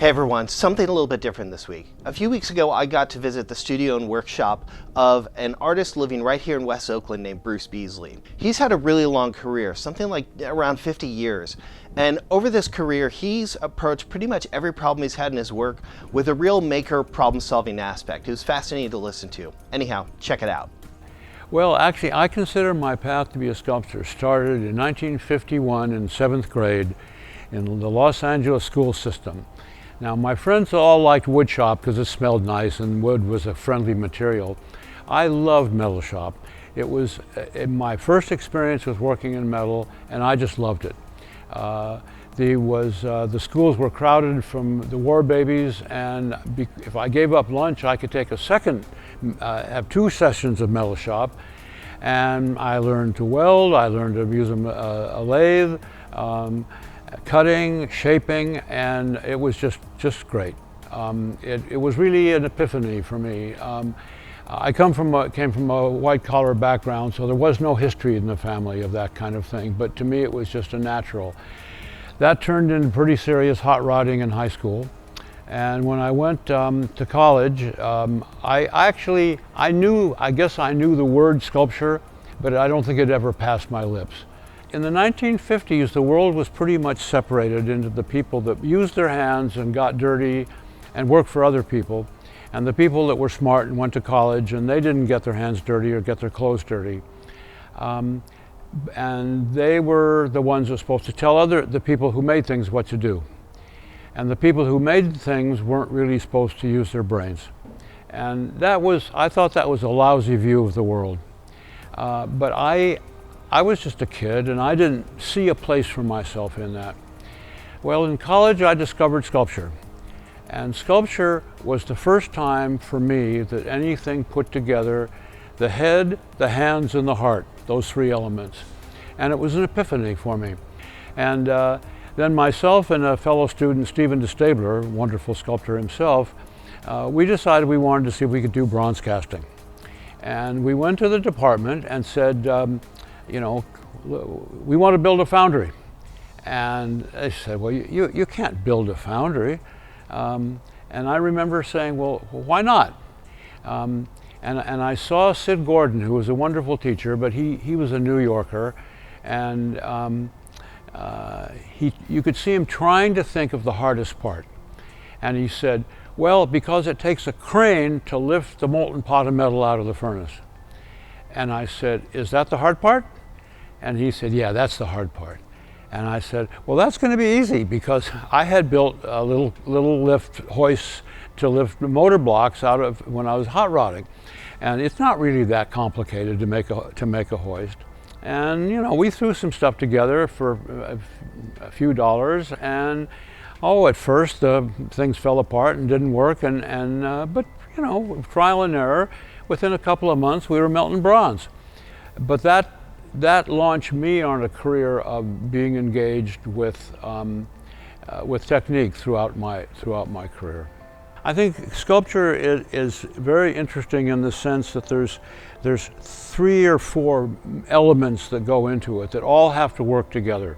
Hey everyone, something a little bit different this week. A few weeks ago, I got to visit the studio and workshop of an artist living right here in West Oakland named Bruce Beasley. He's had a really long career, something like around 50 years. And over this career, he's approached pretty much every problem he's had in his work with a real maker problem-solving aspect. It was fascinating to listen to. Anyhow, check it out. Well, actually, I consider my path to be a sculptor started in 1951 in 7th grade in the Los Angeles school system. Now, my friends all liked wood shop because it smelled nice and wood was a friendly material. I loved metal shop. It was my first experience with working in metal, and I just loved it. The schools were crowded from the war babies, and if I gave up lunch, I could take a second, have 2 sessions of metal shop, and I learned to weld, I learned to use a lathe, cutting, shaping, and it was just great. It was really an epiphany for me. I came from a white-collar background, so there was no history in the family of that kind of thing, but to me it was just a natural. That turned into pretty serious hot rodding in high school, and when I went to college, I guess I knew the word sculpture, but I don't think it ever passed my lips. In the 1950s, the world was pretty much separated into the people that used their hands and got dirty and worked for other people, and the people that were smart and went to college and they didn't get their hands dirty or get their clothes dirty. And they were the ones who were supposed to tell the people who made things what to do. And the people who made things weren't really supposed to use their brains. And I thought that was a lousy view of the world. But I was just a kid and I didn't see a place for myself in that. Well, in college I discovered sculpture. And sculpture was the first time for me that anything put together the head, the hands, and the heart, those 3 elements. And it was an epiphany for me. And then myself and a fellow student, Stephen DeStabler, wonderful sculptor himself, we decided we wanted to see if we could do bronze casting. And we went to the department and said, we want to build a foundry. And they said, well, you can't build a foundry. And I remember saying, well, why not? And I saw Sid Gordon, who was a wonderful teacher, but he was a New Yorker, and you could see him trying to think of the hardest part. And he said, well, because it takes a crane to lift the molten pot of metal out of the furnace. And I said, is that the hard part? And he said, yeah, that's the hard part. And I said, well, that's going to be easy, because I had built a little lift hoists to lift motor blocks out of when I was hot rodding. And it's not really that complicated to make a hoist. And we threw some stuff together for a few dollars, and at first things fell apart and didn't work, but trial and error. Within a couple of months we were melting bronze. But that launched me on a career of being engaged with technique throughout my career. I think sculpture is very interesting in the sense that there's 3 or 4 elements that go into it that all have to work together.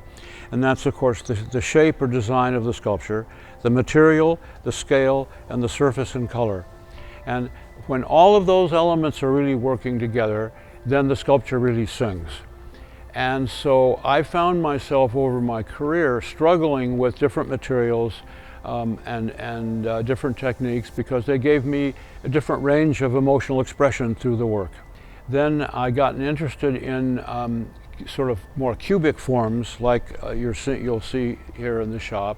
And that's, of course, the shape or design of the sculpture, the material, the scale, and the surface and color. And when all of those elements are really working together, then the sculpture really sings. And so I found myself over my career struggling with different materials and different techniques, because they gave me a different range of emotional expression through the work. Then I got interested in sort of more cubic forms like you'll see here in the shop.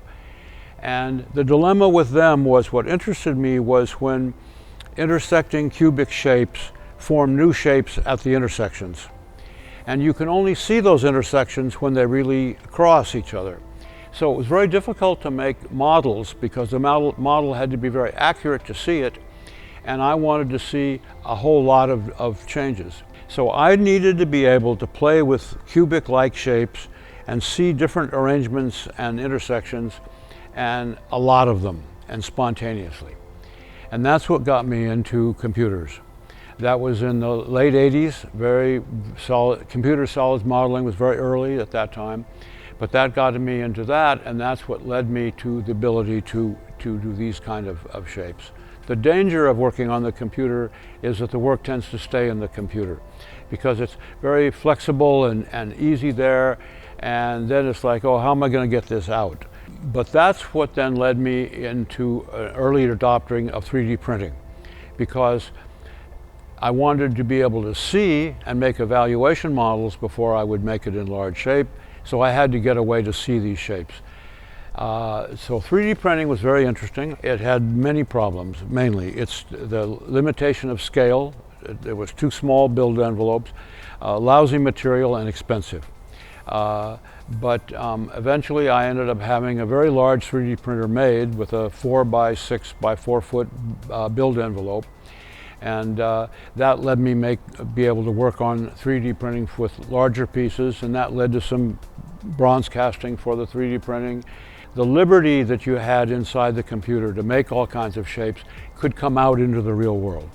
And the dilemma with them was, what interested me was when intersecting cubic shapes form new shapes at the intersections. And you can only see those intersections when they really cross each other. So it was very difficult to make models, because the model had to be very accurate to see it, and I wanted to see a whole lot of changes. So I needed to be able to play with cubic-like shapes and see different arrangements and intersections, and a lot of them, and spontaneously. And that's what got me into computers. That was in the late 80s, very solid. Computer solids modeling was very early at that time, but that got me into that, and that's what led me to the ability to to do these kind of shapes. The danger of working on the computer is that the work tends to stay in the computer because it's very flexible and easy there, and then it's like, oh, how am I going to get this out? But that's what then led me into an early adopting of 3D printing, because I wanted to be able to see and make evaluation models before I would make it in large shape, so I had to get a way to see these shapes. So 3D printing was very interesting. It had many problems. Mainly, it's the limitation of scale. There was too small build envelopes, lousy material, and expensive. But eventually I ended up having a very large 3D printer made with a 4 by 6 by 4 foot build envelope. And that let me be able to work on 3D printing with larger pieces, and that led to some bronze casting for the 3D printing. The liberty that you had inside the computer to make all kinds of shapes could come out into the real world.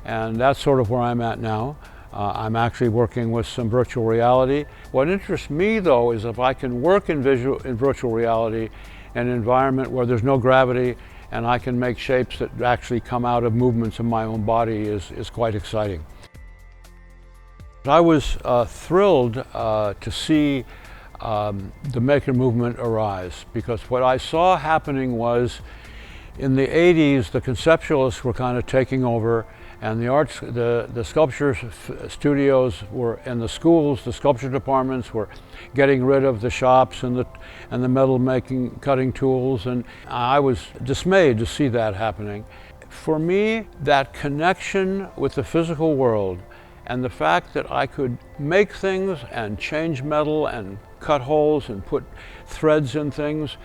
And that's sort of where I'm at now. I'm actually working with some virtual reality. What interests me, though, is if I can work in virtual reality in an environment where there's no gravity and I can make shapes that actually come out of movements in my own body is quite exciting. I was thrilled to see the maker movement arise, because what I saw happening was in the 80s the conceptualists were kind of taking over, and the sculpture studios were in the schools, the sculpture departments were getting rid of the shops and the metal cutting tools, and I was dismayed to see that happening. For me, that connection with the physical world and the fact that I could make things and change metal and cut holes and put threads in things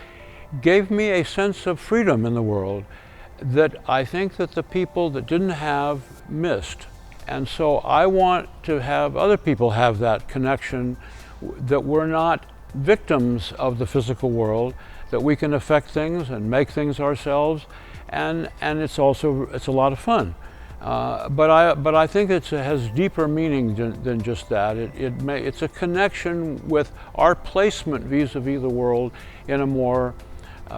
gave me a sense of freedom in the world that I think that the people that didn't have missed. And so I want to have other people have that connection, that we're not victims of the physical world, that we can affect things and make things ourselves, and it's a lot of fun. But I think it has deeper meaning than just that. It's a connection with our placement vis-a-vis the world in a more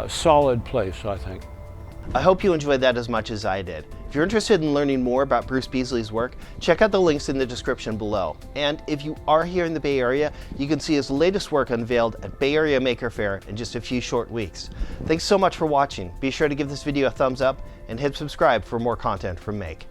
solid place, I think. I hope you enjoyed that as much as I did. If you're interested in learning more about Bruce Beasley's work, check out the links in the description below. And if you are here in the Bay Area, you can see his latest work unveiled at Bay Area Maker Faire in just a few short weeks. Thanks so much for watching. Be sure to give this video a thumbs up and hit subscribe for more content from Make.